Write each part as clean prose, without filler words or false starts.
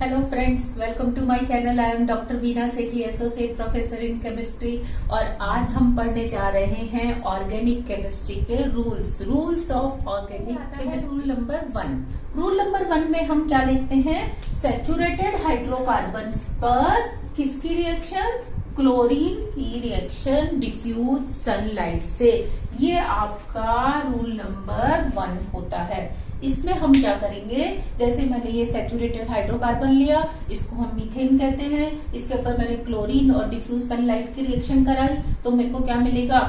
Hello friends, welcome to my channel. I am doctor Beena Sethi, associate professor in chemistry. और आज हम पढ़ने जा रहे हैं ऑर्गेनिक केमिस्ट्री के rules of organic chemistry. Rule number one में हम क्या देखते हैं? सेचुरेटेड हाइड्रोकार्बन्स पर किसकी रिएक्शन? क्लोरीन की रिएक्शन डिफ्यूज सनलाइट से। ये आपका रूल नंबर 1 होता है। इसमें हम क्या करेंगे, जैसे मैंने ये सेचुरेटेड हाइड्रोकार्बन लिया, इसको हम मीथेन कहते हैं, इसके ऊपर मैंने क्लोरीन और डिफ्यूज सनलाइट की रिएक्शन कराई, तो मेरे को क्या मिलेगा?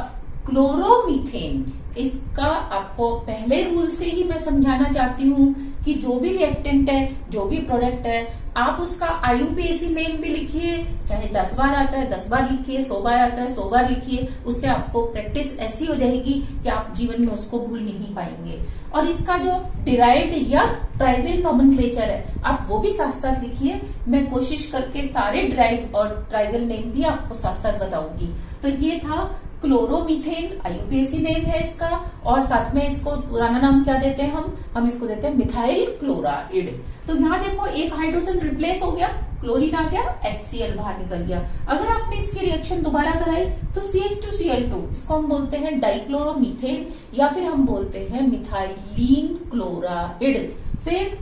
क्लोरोमीथेन। इसका आपको पहले रूल से ही मैं समझाना चाहती हूँ कि जो भी रिएक्टेंट है, जो भी प्रोडक्ट है, आप उसका IUPAC नेम भी लिखिए, चाहे 10 बार आता है 10 बार लिखिए, 100 बार आता है 100 बार लिखिए। उससे आपको प्रैक्टिस ऐसी हो जाएगी कि आप जीवन में उसको भूल नहीं पाएंगे। और इसका जो डिराइव्ड या ट्राइवल नॉमेनक्लेचर है, आप वो भी साथ साथ लिखिए। मैं कोशिश करके सारे डिराइव और ट्राइवल नेम भी आपको साथ साथ बताऊंगी। तो ये था क्लोरोमीथेन, IUPAC नेम है इसका। और साथ में इसको पुराना नाम क्या देते हैं हम इसको देते हैं मिथाइल क्लोराइड। तो यहाँ देखो, एक हाइड्रोजन रिप्लेस हो गया, क्लोरीन आ गया, HCl बाहर निकल गया। अगर आपने इसकी रिएक्शन दोबारा कराई तो CH2Cl2, इसको हम बोलते हैं डाइक्लोरोमीथेन, या फिर हम बोलते हैं मिथाइलीन क्लोराइड। फिर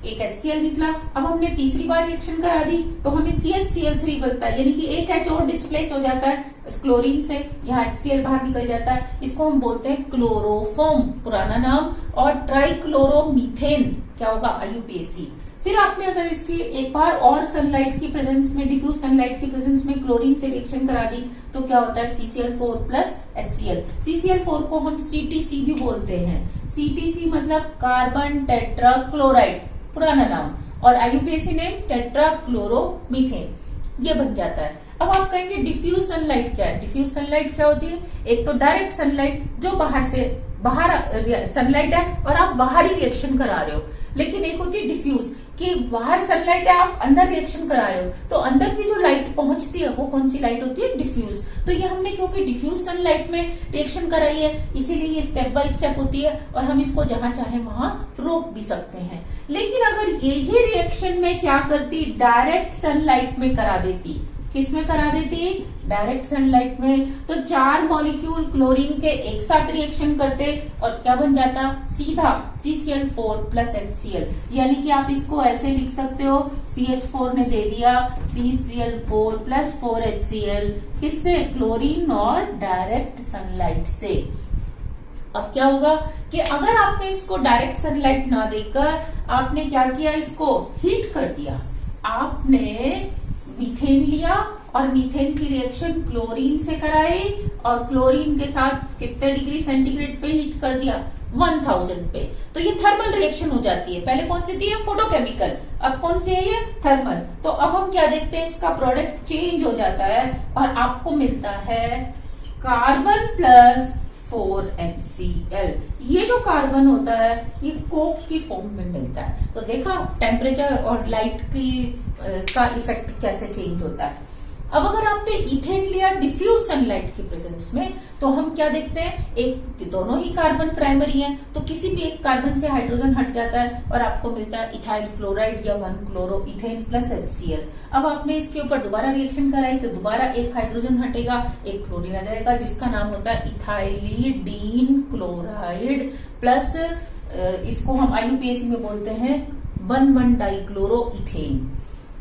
एक HCl निकला। अब हमने तीसरी बार रिएक्शन करा दी तो हमें CHCl3 बनता है, यानी कि एक H और डिस्प्लेस हो जाता है क्लोरीन से, यहाँ HCl बाहर निकल जाता है। इसको हम बोलते हैं क्लोरोफॉर्म, पुराना नाम। और ट्राइक्लोरोमीथेन क्या होगा? IUPAC। फिर आपने अगर इसकी एक बार और सनलाइट की प्रेजेंस में, डिफ्यूज सनलाइट की प्रेजेंस में क्लोरीन से रिएक्शन करा दी तो क्या होता है? CCl4 plus HCl। CCl4 को हम CTC भी बोलते हैं। CTC मतलब कार्बन टेट्रा क्लोराइड, पुराना नाम। और IUPAC नेम टेट्राक्लोरोमीथेन, ये बन जाता है। अब आप कहेंगे डिफ्यूज सनलाइट क्या है? डिफ्यूज सनलाइट क्या होती है? एक तो डायरेक्ट सनलाइट, जो बाहर सनलाइट है और आप बाहरी रिएक्शन करा रहे हो। लेकिन एक होती है डिफ्यूज, कि बाहर सनलाइट है, आप अंदर रिएक्शन करा रहे हो, तो अंदर भी जो लाइट पहुंचती है वो कौन सी लाइट होती है? डिफ्यूज। तो ये हमने क्योंकि डिफ्यूज सनलाइट में रिएक्शन कराई है, इसीलिए ये स्टेप बाय स्टेप होती है और हम इसको जहां चाहे वहां रोक भी सकते हैं। लेकिन अगर यही रिएक्शन में क्या करती? डायरेक्ट सनलाइट में करा देती। किसमें करा देती? डायरेक्ट सनलाइट में। तो 4 मॉलिक्यूल क्लोरीन के एक साथ रिएक्शन करते और क्या बन जाता? सीधा CCl4 प्लस HCl। यानी कि आप इसको ऐसे लिख सकते हो, CH4 ने दे दिया CCl4 प्लस 4HCl। किससे? क्लोरीन और डायरेक्ट सनलाइट से। अब क्या होगा कि अगर आपने इसको डायरेक्ट सनलाइट ना देकर आपने क्या किया? इसको हीट कर दिया। आपने मीथेन लिया और मीथेन की रिएक्शन क्लोरीन से कराई और क्लोरीन के साथ कितने डिग्री सेंटीग्रेड पे हीट कर दिया? 1000 पे। तो ये थर्मल रिएक्शन हो जाती है। पहले कौन सी थी? ये फोटोकेमिकल। अब कौन सी है? ये थर्मल। तो अब हम क्या देखते हैं? इसका प्रोडक्ट चेंज हो जाता है और आपको मिलता है कार्बन प्लस 4HCl। ये जो कार्बन होता है ये कोक की फॉर्म में मिलता है। तो देखा टेम्परेचर और लाइट की का इफेक्ट कैसे चेंज होता है। अब अगर आपने इथेन लिया डिफ्यूज सनलाइट की प्रेजेंस में, तो हम क्या देखते हैं? एक दोनों ही कार्बन प्राइमरी हैं, तो किसी भी एक कार्बन से हाइड्रोजन हट जाता है और आपको मिलता है इथाइल क्लोराइड या 1-क्लोरोइथेन प्लस HCl। अब आपने इसके ऊपर दोबारा रिएक्शन कराई तो दोबारा एक हाइड्रोजन हटेगा, एक क्लोरीन आ जाएगा, जिसका नाम होता है इथाइलिडीन क्लोराइड प्लस इसको हम IUPAC में बोलते हैं 1,1-डाइक्लोरोइथेन।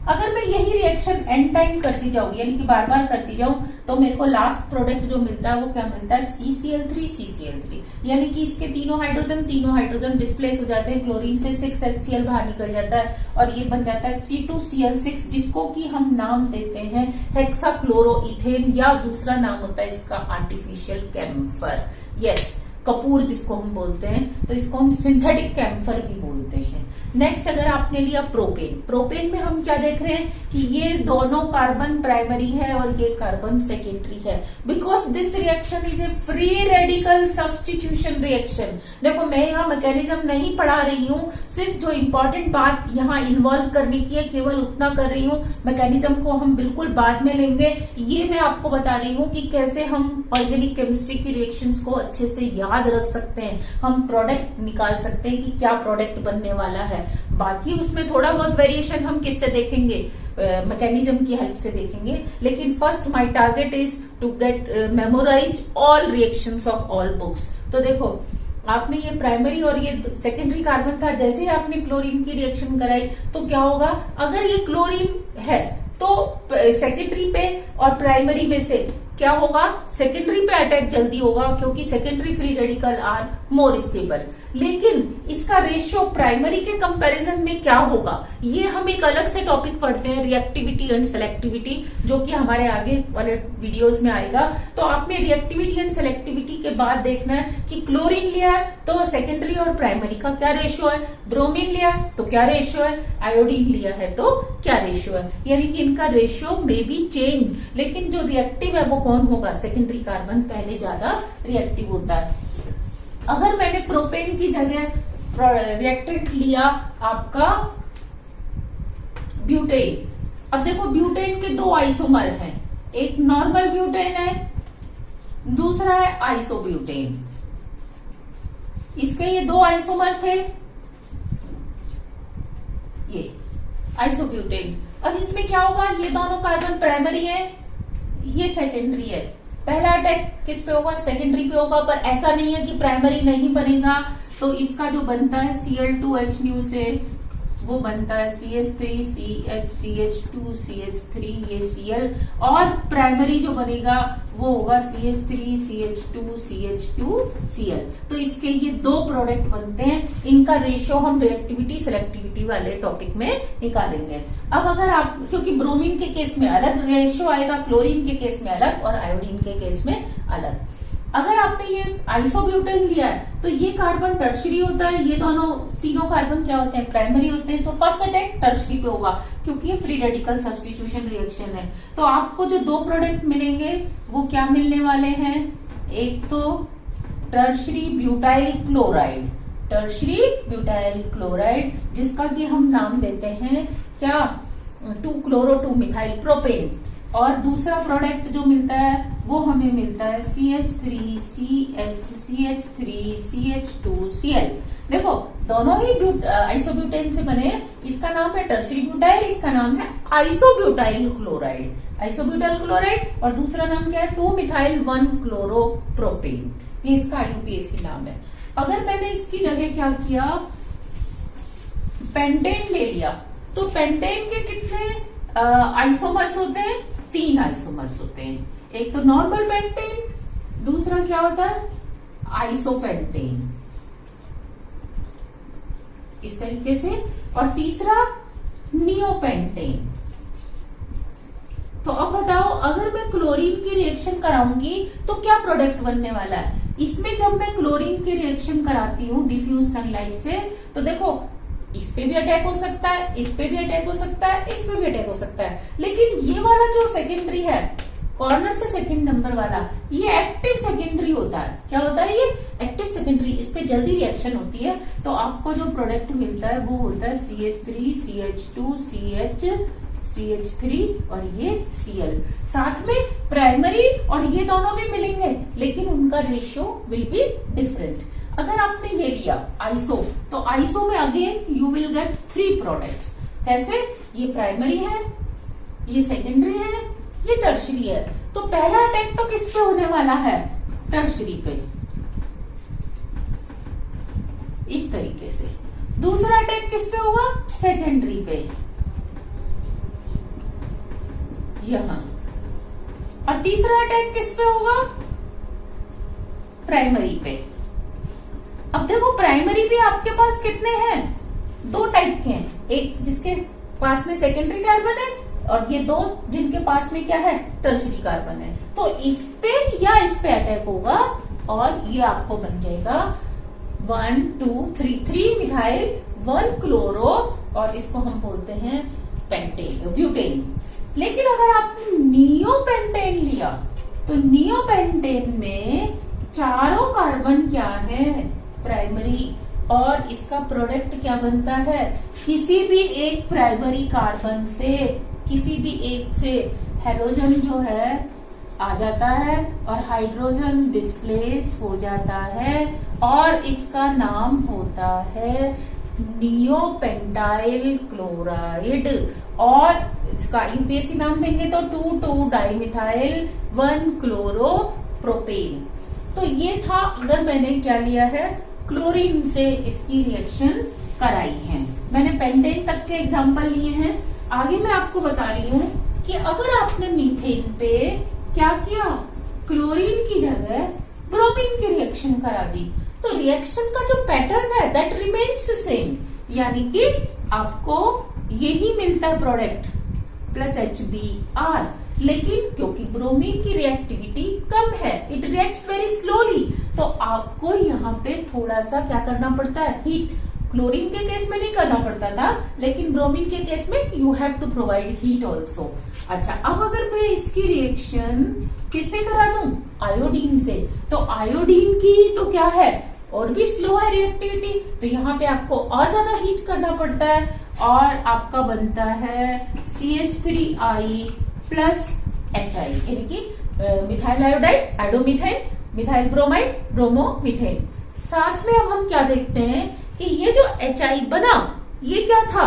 अगर मैं यही रिएक्शन एन टाइम करती जाऊं, यानी कि बार बार करती जाऊं, तो मेरे को लास्ट प्रोडक्ट जो मिलता है वो क्या मिलता है? CCl3। यानी कि इसके तीनों हाइड्रोजन डिस्प्लेस हो जाते हैं, क्लोरीन से 6HCl बाहर निकल जाता है और ये बन जाता है C2Cl6, जिसको कि हम नाम देते हैं हेक्साक्लोरोइथेन, या दूसरा नाम होता है इसका आर्टिफिशियल कैम्फर। यस, कपूर जिसको हम बोलते हैं, तो इसको हम सिंथेटिक कैम्फर भी बोलते हैं। नेक्स्ट अगर आपने लिया प्रोपेन में हम क्या देख रहे हैं कि ये दोनों कार्बन प्राइमरी है और ये कार्बन सेकेंडरी है, because this reaction is a free radical substitution reaction. देखो, मैं यहाँ मैकेनिज्म नहीं पढ़ा रही हूँ, सिर्फ जो इम्पोर्टेंट बात यहाँ इन्वॉल्व करने की है केवल उतना कर रही हूँ। मैकेनिज्म को हम बिल्कुल बाद में लेंगे। ये मैं आपको बता रही हूँ कि कैसे हम ऑर्गेनिक केमिस्ट्री की रिएक्शंस को अच्छे से याद रख सकते हैं, हम प्रोडक्ट निकाल सकते हैं कि क्या प्रोडक्ट बनने वाला है। बाकी उसमें थोड़ा बहुत वेरिएशन हम किससे देखेंगे, मैकेनिज्म की हेल्प से देखेंगे। लेकिन first my target is to get memorize all reactions of all books. तो देखो आपने ये प्राइमरी और ये सेकेंडरी कार्बन था, जैसे ही आपने क्लोरीन की रिएक्शन कराई तो क्या होगा, अगर ये क्लोरीन है तो सेकेंडरी पे और प्राइमरी में से क्या होगा, सेकेंडरी पे अटैक जल्दी होगा क्योंकि secondary free radical are more stable. लेकिन इसका रेशियो प्राइमरी के कंपैरिजन में क्या होगा, ये हम एक अलग से टॉपिक पढ़ते हैं, रिएक्टिविटी एंड सेलेक्टिविटी, जो कि हमारे आगे वाले वीडियोस में आएगा। तो आपने रिएक्टिविटी एंड सेलेक्टिविटी के बाद देखना है कि क्लोरीन लिया है तो सेकेंडरी और प्राइमरी का क्या रेशियो है, ब्रोमीन लिया है तो क्या रेशियो है, आयोडीन लिया है तो क्या रेशियो है, यानी कि इनका रेशियो में बी चेंज। लेकिन जो रिएक्टिव है वो कौन होगा, सेकेंडरी कार्बन पहले ज्यादा रिएक्टिव होता है। अगर मैंने प्रोपेन की जगह रिएक्टेंट लिया आपका ब्यूटेन, अब देखो ब्यूटेन के दो आइसोमर हैं, एक नॉर्मल ब्यूटेन है, दूसरा है आइसोब्यूटेन। इसके ये दो आइसोमर थे, ये आइसोब्यूटेन। अब इसमें क्या होगा, ये दोनों कार्बन प्राइमरी है, ये सेकेंडरी है। पहला अटैक किस पे होगा, सेकेंडरी पे होगा, पर ऐसा नहीं है कि प्राइमरी नहीं बनेगा। तो इसका जो बनता है Cl2H न्यू से वो बनता है CH3CH2CH3 ये Cl, और प्राइमरी जो बनेगा वो होगा CH3CH2CH2Cl। तो इसके ये दो प्रोडक्ट बनते हैं, इनका रेशियो हम रिएक्टिविटी सेलेक्टिविटी वाले टॉपिक में निकालेंगे। अब अगर आप, क्योंकि ब्रोमीन के केस में अलग रेशियो आएगा, क्लोरीन के केस में अलग और आयोडीन के केस में अलग। अगर आपने ये आइसोब्यूटेन लिया है तो ये कार्बन टर्शरी होता है, ये दोनों तीनों कार्बन क्या होते हैं, प्राइमरी होते हैं। तो फर्स्ट अटैक टर्शरी पे होगा क्योंकि ये फ्री रेडिकल सब्स्टिट्यूशन रिएक्शन है। तो आपको जो दो प्रोडक्ट मिलेंगे वो क्या मिलने वाले हैं, एक तो tertiary butyl chloride, tertiary butyl chloride जिसका कि हम नाम देते हैं क्या, 2-chloro-2-methyl प्रोपेन। और दूसरा प्रोडक्ट जो मिलता है वो हमें मिलता है CH3CH3CH2Cl। देखो दोनों ही आइसोब्यूटेन से बने, इसका नाम है टर्शरी ब्यूटाइल, इसका नाम है आइसोब्यूटाइल क्लोराइड, आइसोब्यूटाइल क्लोराइड, और दूसरा नाम क्या है 2-methyl-1-chloropropane, ये इसका IUPAC नाम है। अगर मैंने इसकी जगह क्या किया, पेंटेन ले लिया, तो पेंटेन के कितने आइसोमर्स होते हैं, 3 आइसोमर्स होते हैं। एक तो नॉर्मल पेंटेन, दूसरा क्या होता है आइसोपेंटेन, इस तरीके से, और तीसरा नियोपेंटेन। तो अब बताओ अगर मैं क्लोरीन की रिएक्शन कराऊंगी तो क्या प्रोडक्ट बनने वाला है। इसमें जब मैं क्लोरीन की रिएक्शन कराती हूँ डिफ्यूज सनलाइट से, तो देखो इस पे भी अटैक हो सकता है, इस पे भी अटैक हो सकता है, इस पे भी अटैक हो सकता है। लेकिन ये वाला जो सेकेंडरी है, कॉर्नर से सेकंड नंबर वाला, ये एक्टिव सेकेंडरी होता है। क्या होता है ये एक्टिव सेकेंडरी, इस पे जल्दी रिएक्शन होती है। तो आपको जो प्रोडक्ट मिलता है वो होता है CH3CH2CH3 और ये Cl। साथ में प्राइमरी और ये दोनों भी मिलेंगे लेकिन उनका रेशियो विल बी डिफरेंट। अगर आपने ये लिया आइसो, तो आइसो में again you will get 3 products. कैसे, ये प्राइमरी है, ये सेकेंडरी है, ये टर्शरी है। तो पहला अटैक तो किस पे होने वाला है, टर्शरी पे, इस तरीके से। दूसरा अटैक किस पे होगा, सेकेंडरी पे, यहां। और तीसरा अटैक किस पे होगा, प्राइमरी पे। अब देखो प्राइमरी भी आपके पास कितने हैं, 2 टाइप के हैं, एक जिसके पास में सेकेंडरी कार्बन है और ये 2 जिनके पास में क्या है, टर्शरी कार्बन है। तो इस पे या इस पे अटैक होगा और ये आपको बन जाएगा 1 2 3 मिथाइल 1-chloro, और इसको हम बोलते हैं पेंटेन, ब्यूटेन। लेकिन अगर आपने नियोपेंटेन लिया तो नियोपेंटेन में चारों कार्बन क्या है, प्राइमरी, और इसका प्रोडक्ट क्या बनता है, किसी भी एक प्राइमरी कार्बन से, किसी भी एक से हाइड्रोजन जो है आ जाता है और हाइड्रोजन डिस्प्लेस हो जाता है और इसका नाम होता है नियोपेंटाइल क्लोराइड, और इसका यूपीएससी नाम देंगे तो 2,2-डाइमिथाइल 1-क्लोरोप्रोपेन। तो ये था, अगर मैंने क्या लिया है, क्लोरीन से इसकी रिएक्शन कराई है। मैंने पेंटेन तक के एग्जाम्पल लिए हैं। आगे मैं आपको बता रही हूँ कि अगर आपने मीथेन पे क्या किया, क्लोरीन की जगह ब्रोमीन की रिएक्शन करा दी, तो रिएक्शन का जो पैटर्न है दैट रिमेन्स सेम, यानी कि आपको यही मिलता है प्रोडक्ट प्लस HBr। लेकिन क्योंकि ब्रोमीन की रिएक्टिविटी कम है, इट रिएक्ट्स वेरी स्लोली, तो आपको यहाँ पे थोड़ा सा क्या करना पड़ता है, हीट। क्लोरीन के केस में नहीं करना पड़ता था, लेकिन ब्रोमीन के केस में you have to provide heat also. अच्छा, अब अगर मैं इसकी रिएक्शन किससे करा दूं, आयोडीन से, तो आयोडीन की तो क्या है, और भी स्लो है रिएक्टिविटी, तो यहाँ पे आपको और ज्यादा हीट करना पड़ता है, और आपका बनता है CH3I प्लस HI, यानी कि methyl iodide, iodomethane, methyl bromide, bromomethane. साथ में अब हम क्या देखते हैं कि ये जो HI बना, ये क्या था,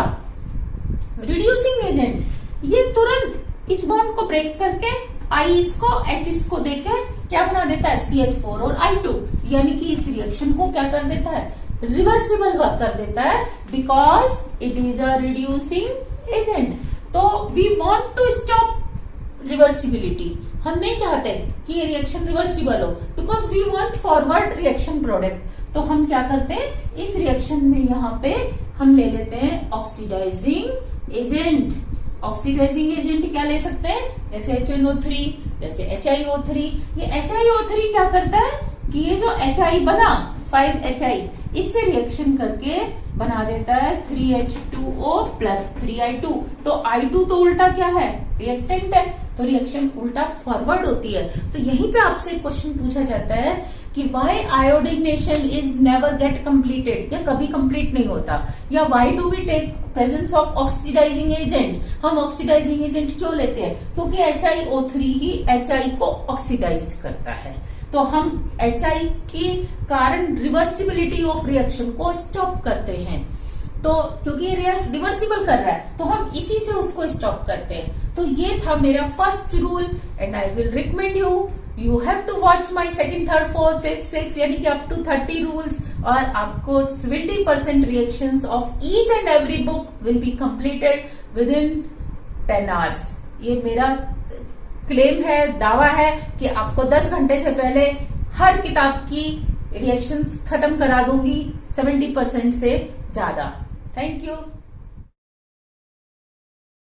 रिड्यूसिंग एजेंट। ये तुरंत इस बॉन्ड को ब्रेक करके I इसको H इसको देके क्या बना देता है, CH4 और I2, यानी कि इस रिएक्शन को क्या कर देता है, रिवर्सिबल वर्क कर देता है, because it is a reducing agent. तो we want to stop reversibility, हम नहीं चाहते कि ये रिएक्शन रिवर्सिबल हो, because we want forward reaction product. तो हम क्या करते हैं, इस रिएक्शन में यहाँ पे हम ले लेते हैं ऑक्सीडाइजिंग एजेंट। ऑक्सीडाइजिंग एजेंट क्या ले सकते हैं, जैसे HNO3, जैसे HiO3। ये HiO3 क्या करता है कि ये जो HI बना 5HI, इससे रिएक्शन करके बना देता है 3H2O प्लस 3I2। तो I2 तो उल्टा क्या है, रिएक्टेंट है, तो रिएक्शन उल्टा फॉरवर्ड होती है। तो यहीं पे आपसे एक क्वेश्चन पूछा जाता है कि why iodination is never get completed, या कभी कंप्लीट नहीं होता, या why do we take presence of oxidizing agent. हम ऑक्सीडाइजिंग एजेंट क्यों लेते हैं, क्योंकि HiO3 ही HI को ऑक्सीडाइज करता है। तो हम HI के कारण रिवर्सिबिलिटी ऑफ रिएक्शन को स्टॉप करते हैं। तो क्योंकि ये रिवर्सिबल कर रहा है, तो हम इसी से उसको स्टॉप करते हैं। तो ये था मेरा first rule, and I will recommend you have to watch my second, third, fourth, fifth, six, यानी कि अप टू 30 रूल्स, और आपको 70% reactions of each and every book will be completed within 10 hours. ये मेरा claim है, दावा है कि आपको 10 घंटे से पहले हर किताब की रिएक्शंस खत्म करा दूंगी 70% से ज्यादा। Thank you.